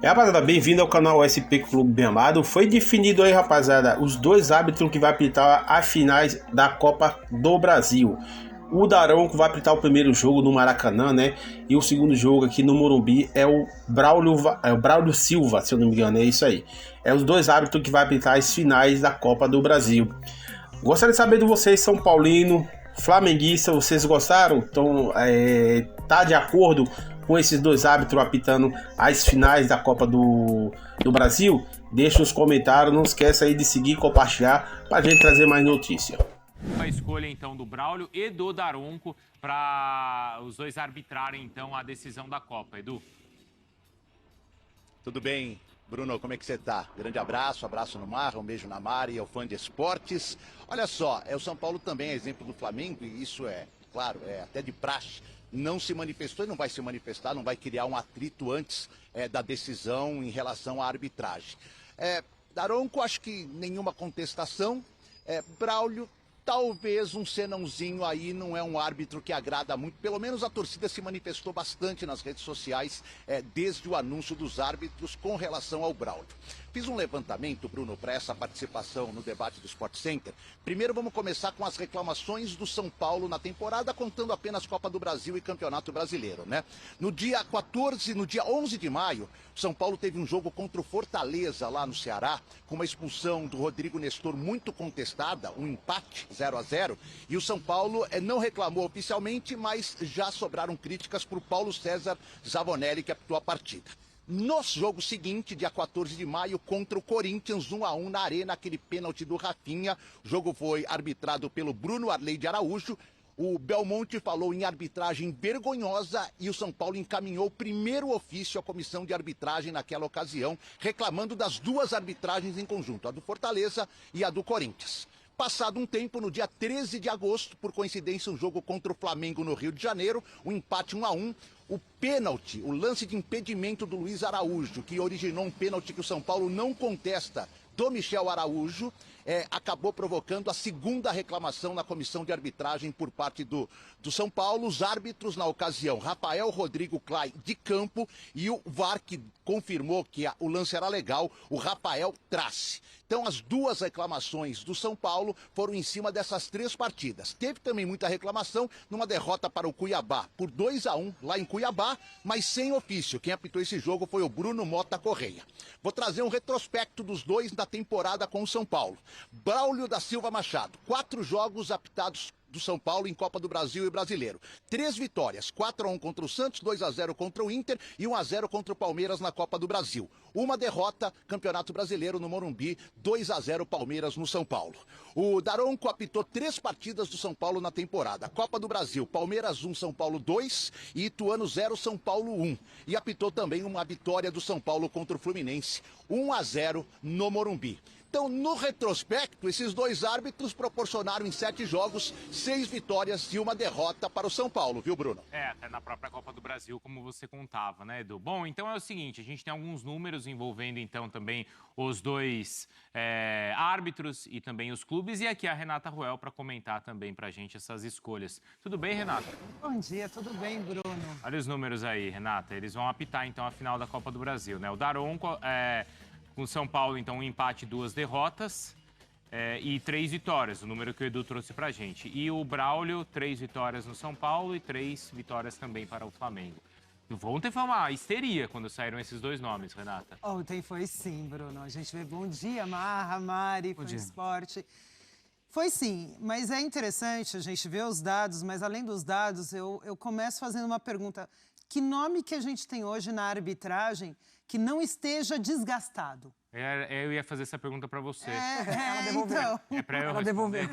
Rapaziada, bem-vindo ao canal SP Clube Bem Amado. Foi definido aí, rapaziada, os dois árbitros que vai apitar as finais da Copa do Brasil. O Daronco vai apitar o primeiro jogo no Maracanã, né? E o segundo jogo aqui no Morumbi é o Braulio Silva, se eu não me engano, é isso aí. É os dois árbitros que vai apitar as finais da Copa do Brasil. Gostaria de saber de vocês, São Paulino, flamenguista, vocês gostaram? Então, tá de acordo com esses dois árbitros apitando as finais da Copa do Brasil? Deixa os comentários, não esqueça aí de seguir e compartilhar para a gente trazer mais notícia. A escolha então do Braulio e do Daronco para os dois arbitrarem então a decisão da Copa, Edu. Tudo bem, Bruno, como é que você tá? Grande abraço, abraço no mar, um beijo na Mari, ao fã de esportes. Olha só, o São Paulo também é exemplo do Flamengo, e isso é, claro, é até de praxe. Não se manifestou e não vai se manifestar, não vai criar um atrito antes da decisão em relação à arbitragem. Daronco, acho que nenhuma contestação. Braulio, talvez um senãozinho aí, não é um árbitro que agrada muito. Pelo menos a torcida se manifestou bastante nas redes sociais desde o anúncio dos árbitros com relação ao Braulio. Fiz um levantamento, Bruno, para essa participação no debate do Sport Center. Primeiro vamos começar com as reclamações do São Paulo na temporada, contando apenas Copa do Brasil e Campeonato Brasileiro, né? No dia 11 de maio, São Paulo teve um jogo contra o Fortaleza lá no Ceará, com uma expulsão do Rodrigo Nestor muito contestada, um empate 0-0, e o São Paulo não reclamou oficialmente, mas já sobraram críticas para o Paulo César Zavonelli, que apitou a partida. No jogo seguinte, dia 14 de maio, contra o Corinthians, 1-1 na Arena, aquele pênalti do Rafinha. O jogo foi arbitrado pelo Bruno Arley de Araújo. O Belmonte falou em arbitragem vergonhosa e o São Paulo encaminhou o primeiro ofício à comissão de arbitragem naquela ocasião, reclamando das duas arbitragens em conjunto, a do Fortaleza e a do Corinthians. Passado um tempo, no dia 13 de agosto, por coincidência, um jogo contra o Flamengo no Rio de Janeiro, um empate 1-1. O pênalti, o lance de impedimento do Luiz Araújo, que originou um pênalti que o São Paulo não contesta, do Michel Araújo, acabou provocando a segunda reclamação na comissão de arbitragem por parte do São Paulo. Os árbitros, na ocasião, Rafael Rodrigo Clay de campo e o VAR, que confirmou que o lance era legal, o Rafael Trace. Então, as duas reclamações do São Paulo foram em cima dessas três partidas. Teve também muita reclamação numa derrota para o Cuiabá, por 2-1 lá em Cuiabá, mas sem ofício. Quem apitou esse jogo foi o Bruno Mota Correia. Vou trazer um retrospecto dos dois da temporada com o São Paulo. Braulio da Silva Machado, 4 jogos apitados do São Paulo em Copa do Brasil e Brasileiro. 3 vitórias, 4-1 contra o Santos, 2-0 contra o Inter e 1-0 contra o Palmeiras na Copa do Brasil. Uma derrota, Campeonato Brasileiro no Morumbi, 2-0 Palmeiras no São Paulo. O Daronco apitou 3 partidas do São Paulo na temporada. Copa do Brasil, Palmeiras 1, São Paulo 2 e Ituano 0, São Paulo 1. E apitou também uma vitória do São Paulo contra o Fluminense, 1-0 no Morumbi. Então, no retrospecto, esses dois árbitros proporcionaram em 7 jogos 6 vitórias e uma derrota para o São Paulo, viu, Bruno? Até na própria Copa do Brasil, como você contava, né, Edu? Bom, então é o seguinte, a gente tem alguns números envolvendo, então, também os dois árbitros e também os clubes. E aqui a Renata Ruel para comentar também para a gente essas escolhas. Tudo bem, Renata? Bom dia, tudo bem, Bruno? Olha os números aí, Renata. Eles vão apitar, então, a final da Copa do Brasil, né? O Daronco... Com o São Paulo, então, um empate, 2 derrotas e 3 vitórias, o número que o Edu trouxe pra gente. E o Braulio, 3 vitórias no São Paulo e 3 vitórias também para o Flamengo. Ontem foi uma histeria quando saíram esses dois nomes, Renata. Ontem foi sim, Bruno. A gente vê Bom Dia, Marra, Mari, Fã Esporte. Foi sim, mas é interessante a gente ver os dados, mas além dos dados, eu começo fazendo uma pergunta. Que nome que a gente tem hoje na arbitragem que não esteja desgastado? Eu ia fazer essa pergunta pra você. Ela devolveu. Então. É pra eu responder.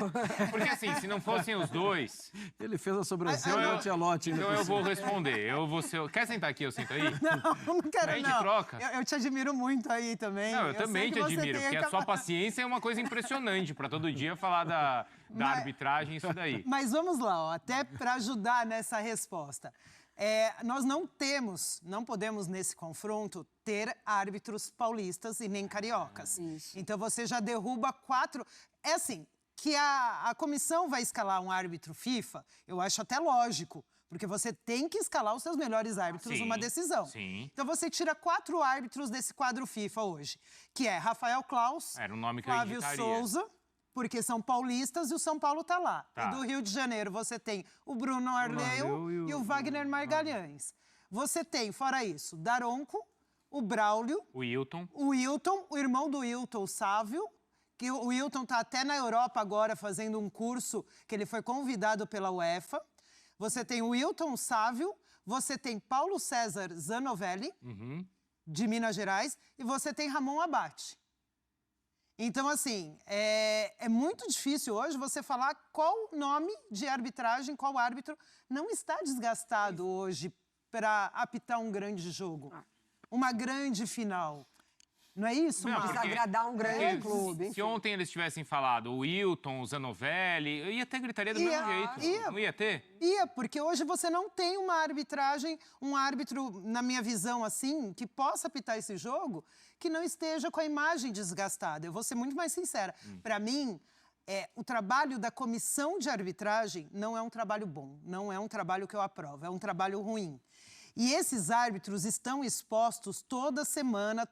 Porque assim, se não fossem os dois... Ele fez a sobrancelha e o lote. Então eu vou responder. Quer sentar aqui, eu sento aí? Não quero, a gente não. troca. Eu te admiro muito aí também. Não, eu também te admiro, porque a sua paciência é uma coisa impressionante pra todo dia falar da arbitragem, isso daí. Mas vamos lá, ó, até para ajudar nessa resposta. Nós não podemos nesse confronto ter árbitros paulistas e nem cariocas. Isso. Então você já derruba 4. É assim, que a comissão vai escalar um árbitro FIFA, eu acho até lógico, Porque você tem que escalar os seus melhores árbitros numa decisão. Sim. Então você tira 4 árbitros desse quadro FIFA hoje, que é Rafael Klaus, Era um nome que Flávio eu indicaria. Souza, porque são paulistas e o São Paulo tá lá. Tá. E do Rio de Janeiro você tem o Bruno Arleu e o Wagner Margalhães. Você tem, fora isso, Daronco, o Braulio, O Wilton. o Wilton, o irmão do Wilton, o Sávio, que o Wilton tá até na Europa agora fazendo um curso que ele foi convidado pela UEFA. Você tem o Wilton Sávio, você tem Paulo César Zanovelli, de Minas Gerais, e você tem Ramon Abate. Então, assim, é muito difícil hoje você falar qual nome de arbitragem, qual árbitro não está desgastado hoje para apitar um grande jogo, uma grande final. Não é isso, Não, Marcos? porque- Agradar um grande porque clube. Se enfim. ontem eles tivessem falado o Wilton, o Zanovelli, eu ia ter gritaria do mesmo jeito. ia. Não ia ter? Porque hoje você não tem uma arbitragem, um árbitro, na minha visão, assim, que possa apitar esse jogo, que não esteja com a imagem desgastada. Eu vou ser muito mais sincera. Para mim, o trabalho da comissão de arbitragem não é um trabalho bom, não é um trabalho que eu aprovo, é um trabalho ruim. E esses árbitros estão expostos toda semana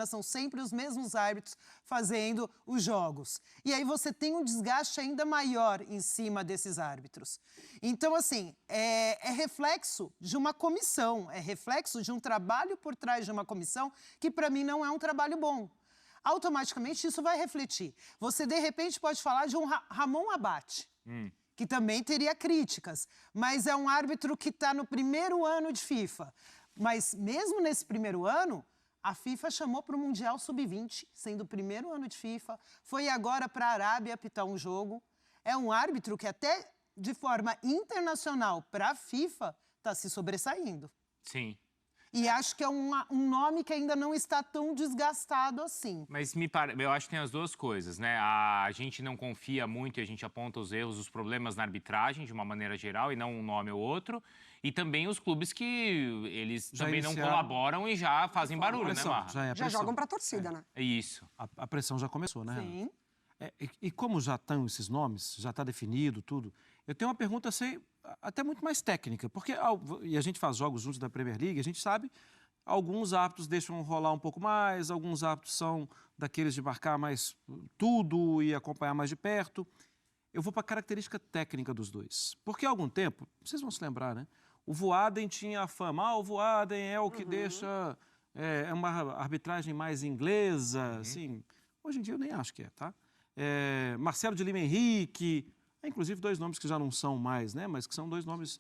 são sempre os mesmos árbitros fazendo os jogos. E aí você tem um desgaste ainda maior em cima desses árbitros. Então, assim, é reflexo de uma comissão, é reflexo de um trabalho por trás de uma comissão que, para mim, não é um trabalho bom. Automaticamente, isso vai refletir. Você, de repente, pode falar de um Ramon Abate, que também teria críticas, mas é um árbitro que está no primeiro ano de FIFA. Mas mesmo nesse primeiro ano, a FIFA chamou para o Mundial Sub-20, sendo o primeiro ano de FIFA, foi agora para a Arábia apitar um jogo. É um árbitro que até de forma internacional para a FIFA está se sobressaindo. Sim. E acho que é um nome que ainda não está tão desgastado assim. Mas eu acho que tem as duas coisas, né? A gente não confia muito e a gente aponta os erros, os problemas na arbitragem, de uma maneira geral, e não um nome ou outro. E também os clubes que eles Já também não iniciaram. colaboram e já fazem barulho, né, Pressão, Marra? já é a Já pressão. jogam pra torcida, né? É isso. A pressão já começou, né? Sim. E como já estão esses nomes, já está definido tudo, eu tenho uma pergunta assim, até muito mais técnica, porque e a gente faz jogos juntos da Premier League, a gente sabe, alguns árbitros deixam rolar um pouco mais, alguns árbitros são daqueles de marcar mais tudo e acompanhar mais de perto. Eu vou para a característica técnica dos dois. Porque há algum tempo, vocês vão se lembrar, né? O Voaden tinha a fama, o Voaden é o que deixa... É uma arbitragem mais inglesa, assim. Hoje em dia eu nem acho que é, tá? Marcelo de Lima Henrique, inclusive 2 nomes que já não são mais, né? Mas que são 2 nomes...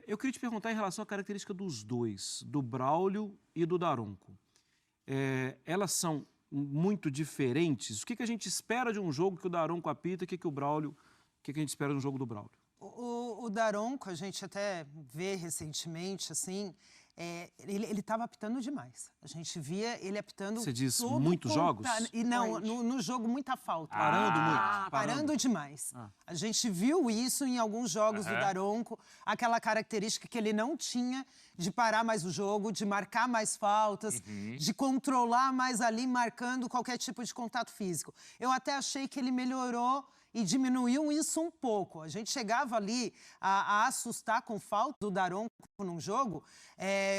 eu queria te perguntar em relação à característica dos dois, do Braulio e do Daronco. Elas são muito diferentes? O que a gente espera de um jogo que o Daronco apita e o que a gente espera de um jogo do Braulio? O Daronco, a gente até vê recentemente, assim, ele estava apitando demais. A gente via ele apitando... Você diz muitos jogos? E não, no jogo muita falta. Parando muito? Parando demais. A gente viu isso em alguns jogos do Daronco, aquela característica que ele não tinha de parar mais o jogo, de marcar mais faltas, de controlar mais ali, marcando qualquer tipo de contato físico. Eu até achei que ele melhorou e diminuiu isso um pouco. A gente chegava ali a assustar com falta do Daronco num jogo,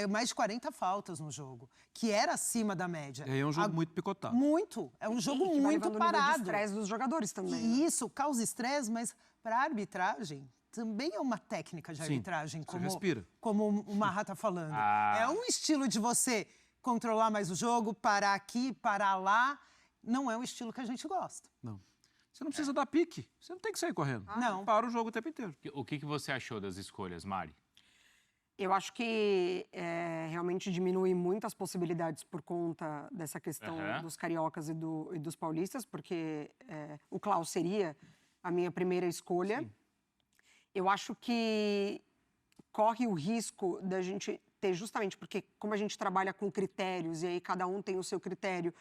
mais de 40 faltas no jogo, que era acima da média. É um jogo muito picotado. Muito. É um jogo Que vai muito levando o nível de parado. estresse dos jogadores também. E isso causa estresse, mas para a arbitragem também é uma técnica de arbitragem, como o Marra está falando. É um estilo de você controlar mais o jogo, parar aqui, parar lá. Não é um estilo que a gente gosta. Não. Você não precisa dar pique, você não tem que sair correndo. Não. Para o jogo o tempo inteiro. O que você achou das escolhas, Mari? Eu acho que realmente diminui muitas possibilidades por conta dessa questão dos cariocas e dos paulistas, porque o Klaus seria a minha primeira escolha. Sim. Eu acho que corre o risco da gente ter, justamente porque como a gente trabalha com critérios, e aí cada um tem o seu critério,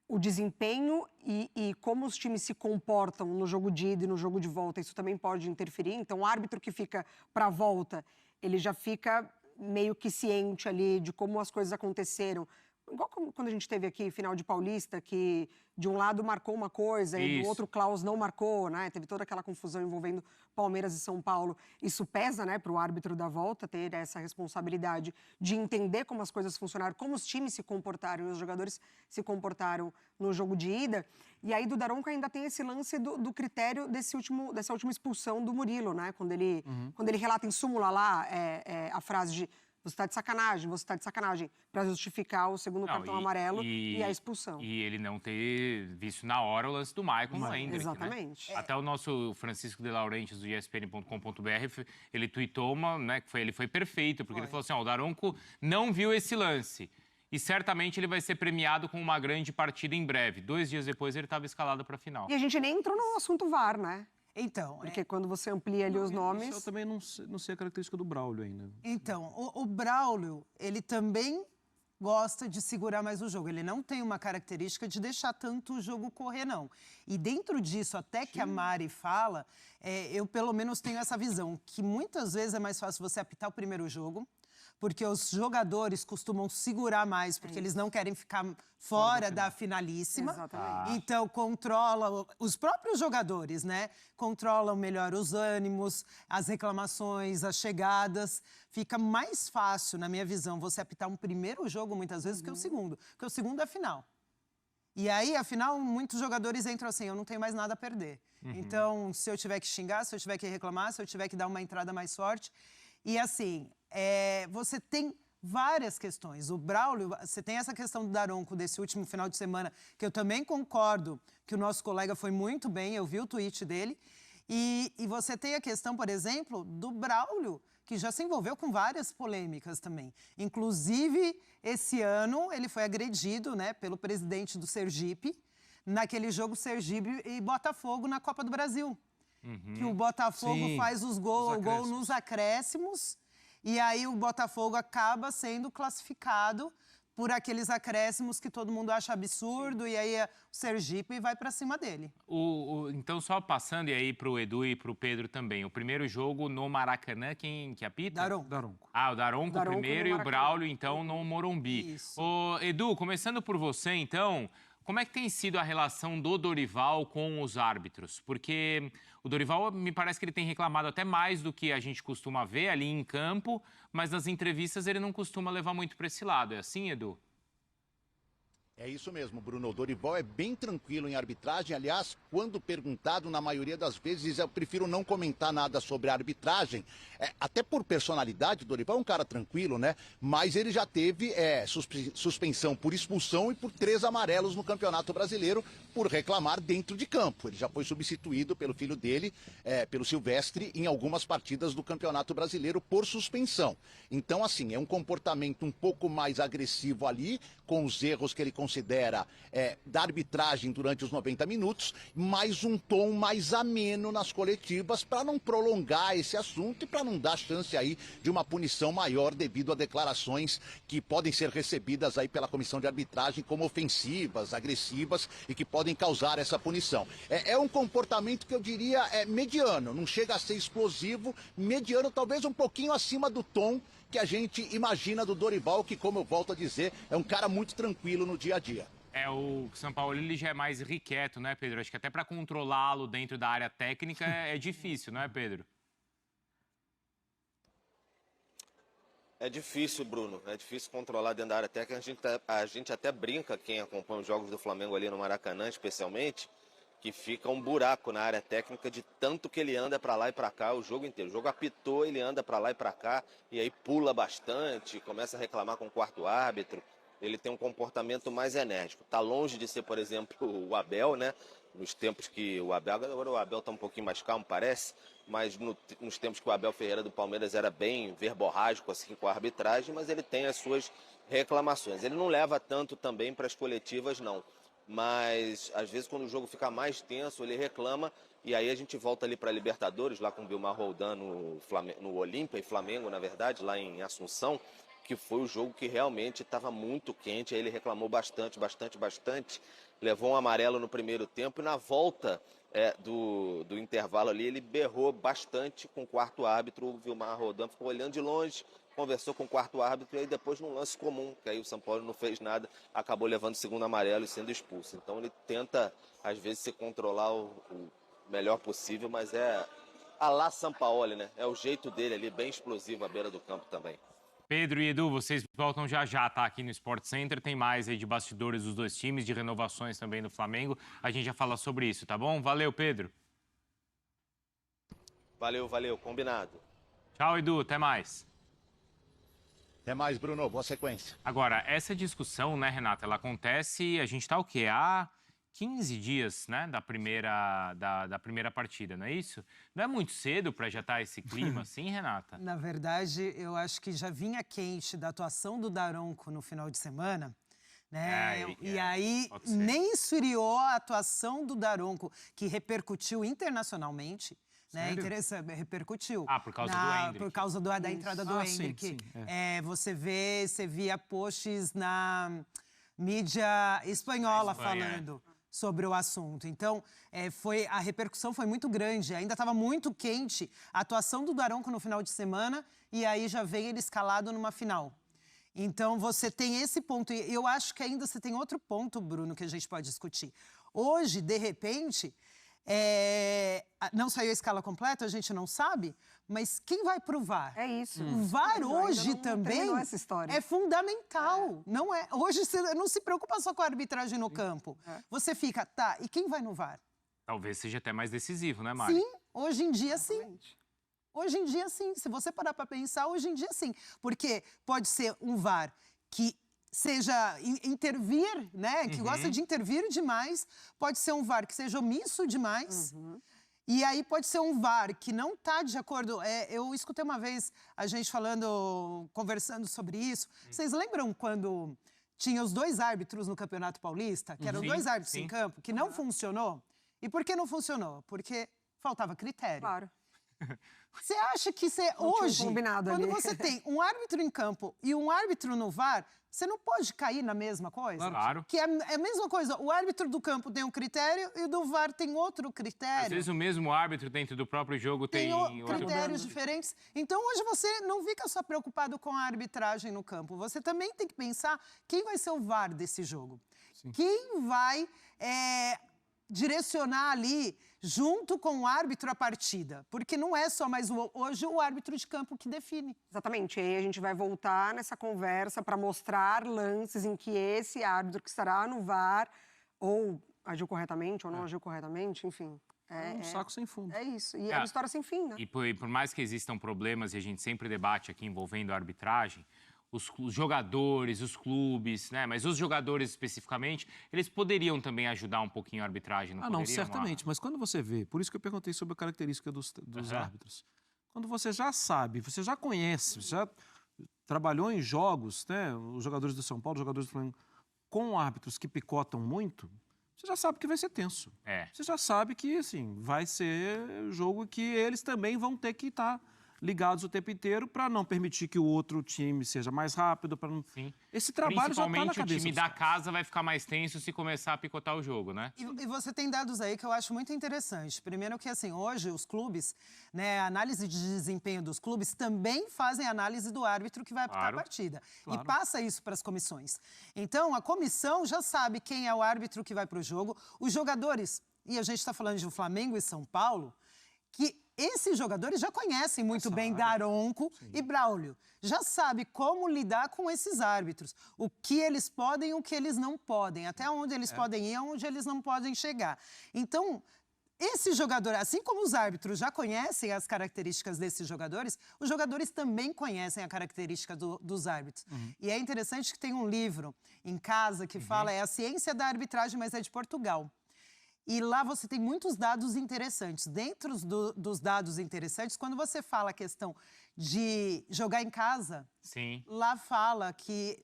o desempenho e como os times se comportam no jogo de ida e no jogo de volta, isso também pode interferir. Então, o árbitro que fica para a volta, ele já fica meio que ciente ali de como as coisas aconteceram, igual como quando a gente teve aqui final de Paulista, que de um lado marcou uma coisa e do outro Klaus não marcou, né? Teve toda aquela confusão envolvendo Palmeiras e São Paulo. Isso pesa, né, para o árbitro da volta ter essa responsabilidade de entender como as coisas funcionaram, como os times se comportaram e os jogadores se comportaram no jogo de ida. E aí do Daronco ainda tem esse lance do critério dessa última expulsão do Murilo, né? Quando ele relata em súmula lá a frase de você está de sacanagem, para justificar o segundo cartão amarelo e a expulsão. E ele não ter visto na hora o lance do Maicon no Endrick, exatamente. Né? Até o nosso Francisco de Laurentiis, do ESPN.com.br, ele tweetou né, que ele foi perfeito, porque ele falou assim, o Daronco não viu esse lance. E certamente ele vai ser premiado com uma grande partida em breve. 2 dias depois ele estava escalado para a final. E a gente nem entrou no assunto VAR, né? Então, porque quando você amplia ali os nomes... Eu também não sei a característica do Braulio ainda. Então, o Braulio, ele também gosta de segurar mais o jogo. Ele não tem uma característica de deixar tanto o jogo correr, não. E dentro disso, até que a Mari fala, eu pelo menos tenho essa visão, que muitas vezes é mais fácil você apitar o primeiro jogo, porque os jogadores costumam segurar mais, porque eles não querem ficar fora da finalíssima. Exatamente. Então, controla os próprios jogadores, né? Controlam melhor os ânimos, as reclamações, as chegadas. Fica mais fácil, na minha visão, você apitar um primeiro jogo, muitas vezes, que o segundo. Porque o segundo é a final. E aí, afinal, muitos jogadores entram assim, eu não tenho mais nada a perder. Então, se eu tiver que xingar, se eu tiver que reclamar, se eu tiver que dar uma entrada mais forte... E assim, você tem várias questões. O Braulio, você tem essa questão do Daronco desse último final de semana, que eu também concordo que o nosso colega foi muito bem, eu vi o tweet dele. E você tem a questão, por exemplo, do Braulio, que já se envolveu com várias polêmicas também. Inclusive, esse ano, ele foi agredido, né, pelo presidente do Sergipe, naquele jogo Sergipe e Botafogo na Copa do Brasil. Que o Botafogo faz o gol nos acréscimos, e aí o Botafogo acaba sendo classificado por aqueles acréscimos que todo mundo acha absurdo, e aí o Sergipe vai para cima dele. Então, só passando, e aí para o Edu e para o Pedro também, o primeiro jogo no Maracanã, quem que apita? Daronco. Ah, o Daronco primeiro e o Braulio, então, no Morumbi. Isso. Edu, começando por você, então... Como é que tem sido a relação do Dorival com os árbitros? Porque o Dorival, me parece que ele tem reclamado até mais do que a gente costuma ver ali em campo, mas nas entrevistas ele não costuma levar muito para esse lado. É assim, Edu? É isso mesmo, Bruno. O Dorival é bem tranquilo em arbitragem. Aliás, quando perguntado, na maioria das vezes, eu prefiro não comentar nada sobre a arbitragem. Até por personalidade, o Dorival é um cara tranquilo, né? Mas ele já teve suspensão por expulsão e por 3 amarelos no Campeonato Brasileiro por reclamar dentro de campo. Ele já foi substituído pelo filho dele, pelo Silvestre, em algumas partidas do Campeonato Brasileiro por suspensão. Então, assim, é um comportamento um pouco mais agressivo ali, com os erros que ele considera da arbitragem durante os 90 minutos, mas um tom mais ameno nas coletivas para não prolongar esse assunto e para não dar chance aí de uma punição maior devido a declarações que podem ser recebidas aí pela comissão de arbitragem como ofensivas, agressivas e que podem causar essa punição. É um comportamento que eu diria mediano, não chega a ser explosivo, mediano, talvez um pouquinho acima do tom que a gente imagina do Dorival, que, como eu volto a dizer, é um cara muito tranquilo no dia a dia. O São Paulo ele já é mais irrequieto, né, Pedro? Acho que até para controlá-lo dentro da área técnica é difícil, não é, Pedro? É difícil, Bruno. É difícil controlar dentro da área técnica. A gente até brinca, quem acompanha os jogos do Flamengo ali no Maracanã, especialmente, que fica um buraco na área técnica de tanto que ele anda para lá e para cá o jogo inteiro. O jogo apitou, ele anda para lá e para cá e aí pula bastante, começa a reclamar com o quarto árbitro. Ele tem um comportamento mais enérgico. Está longe de ser, por exemplo, o Abel, né? Nos tempos que agora o Abel está um pouquinho mais calmo, parece, mas nos tempos que o Abel Ferreira do Palmeiras era bem verborrágico assim, com a arbitragem, mas ele tem as suas reclamações. Ele não leva tanto também para as coletivas, não. Mas, às vezes, quando o jogo fica mais tenso, ele reclama, e aí a gente volta ali para a Libertadores, lá com o Vilmar Roldan no Olímpia e Flamengo, na verdade, lá em Assunção, que foi o jogo que realmente estava muito quente, aí ele reclamou bastante, levou um amarelo no primeiro tempo, e na volta do intervalo ali, ele berrou bastante com o quarto árbitro, o Vilmar Roldan ficou olhando de longe, conversou com o quarto árbitro e aí depois num lance comum, que aí o São Paulo não fez nada, acabou levando o segundo amarelo e sendo expulso. Então ele tenta, às vezes, se controlar o melhor possível, mas é a lá Sampaoli, né? É o jeito dele ali, bem explosivo à beira do campo também. Pedro e Edu, vocês voltam já, tá? Aqui no Sport Center. Tem mais aí de bastidores dos dois times, de renovações também do Flamengo. A gente já fala sobre isso, tá bom? Valeu, Pedro. Valeu, combinado. Tchau, Edu, até mais. Até mais, Bruno. Boa sequência. Agora, essa discussão, né, Renata, ela acontece, a gente tá o quê? Há 15 dias, né, da primeira partida, não é isso? Não é muito cedo para já estar esse clima assim, Renata? Na verdade, eu acho que já vinha quente da atuação do Daronco no final de semana, né? E aí nem esfriou a atuação do Daronco, que repercutiu internacionalmente. Né? Interessante, repercutiu. Por causa do Endrick. Por causa da entrada do Endrick. Você via posts na mídia espanhola falando sobre o assunto. Então, a repercussão foi muito grande. Ainda estava muito quente a atuação do Daronco no final de semana e aí já vem ele escalado numa final. Então, você tem esse ponto. E eu acho que ainda você tem outro ponto, Bruno, que a gente pode discutir. Hoje, de repente... não saiu a escala completa, a gente não sabe, mas quem vai pro VAR? É isso. O VAR hoje também é fundamental. Não é? Hoje você não se preocupa só com a arbitragem no campo. Você fica, tá, e quem vai no VAR? Talvez seja até mais decisivo, né, Mari? Sim, hoje em dia sim. Hoje em dia sim. Se você parar para pensar, hoje em dia sim. Porque pode ser um VAR que seja intervir, né? Que gosta de intervir demais. Pode ser um VAR que seja omisso demais. E aí pode ser um VAR que não está de acordo. Eu escutei uma vez a gente conversando sobre isso. Vocês lembram quando tinha os dois árbitros no Campeonato Paulista? Que eram dois árbitros em campo, que não funcionou? E por que não funcionou? Porque faltava critério. Claro. Você acha que hoje, quando você tem um árbitro em campo e um árbitro no VAR, você não pode cair na mesma coisa? Claro. Que é a mesma coisa, o árbitro do campo tem um critério e o do VAR tem outro critério. Às vezes o mesmo árbitro dentro do próprio jogo tem critérios diferentes. Então hoje você não fica só preocupado com a arbitragem no campo, você também tem que pensar quem vai ser o VAR desse jogo. Sim. Quem vai direcionar ali, junto com o árbitro, a partida. Porque não é só mais hoje o árbitro de campo que define. Exatamente. E aí a gente vai voltar nessa conversa para mostrar lances em que esse árbitro que estará no VAR ou agiu corretamente ou não agiu corretamente, enfim. É um saco sem fundo. É isso. E é uma história sem fim, né? E por mais que existam problemas, e a gente sempre debate aqui envolvendo a arbitragem, os jogadores, os clubes, né? Mas os jogadores especificamente, eles poderiam também ajudar um pouquinho a arbitragem, não poderiam? Não, certamente. Mas quando você vê, por isso que eu perguntei sobre a característica dos árbitros. Quando você já sabe, você já conhece, você já trabalhou em jogos, né? Os jogadores do São Paulo, os jogadores do Flamengo, com árbitros que picotam muito, você já sabe que vai ser tenso. Você já sabe que, assim, vai ser jogo que eles também vão ter que estar ligados o tempo inteiro para não permitir que o outro time seja mais rápido. Não... Sim. Esse trabalho já está na cabeça. O time da casa vai ficar mais tenso se começar a picotar o jogo, né? E você tem dados aí que eu acho muito interessante. Primeiro que, assim, hoje os clubes, né, a análise de desempenho dos clubes também fazem análise do árbitro que vai apitar a partida. E passa isso para as comissões. Então, a comissão já sabe quem é o árbitro que vai para o jogo. Os jogadores, e a gente está falando de Flamengo e São Paulo, que esses jogadores já conhecem muito bem Daronco e Braulio. Já sabe como lidar com esses árbitros. O que eles podem e o que eles não podem. Até onde eles podem ir e onde eles não podem chegar. Então, esse jogador, assim como os árbitros já conhecem as características desses jogadores, os jogadores também conhecem a característica dos árbitros. E é interessante que tem um livro em casa que fala, é a ciência da arbitragem, mas é de Portugal. E lá você tem muitos dados interessantes. Dentro dos dados interessantes, quando você fala a questão de jogar em casa, lá fala que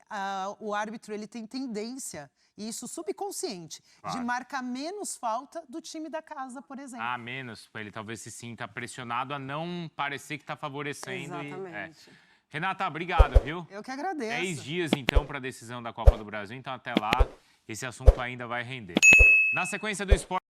o árbitro ele tem tendência, e isso subconsciente, de marcar menos falta do time da casa, por exemplo. Menos. Ele talvez se sinta pressionado a não parecer que está favorecendo. Exatamente. Renata, obrigado, viu? Eu que agradeço. 10 dias, então, para a decisão da Copa do Brasil. Então, até lá, esse assunto ainda vai render. Na sequência do esporte...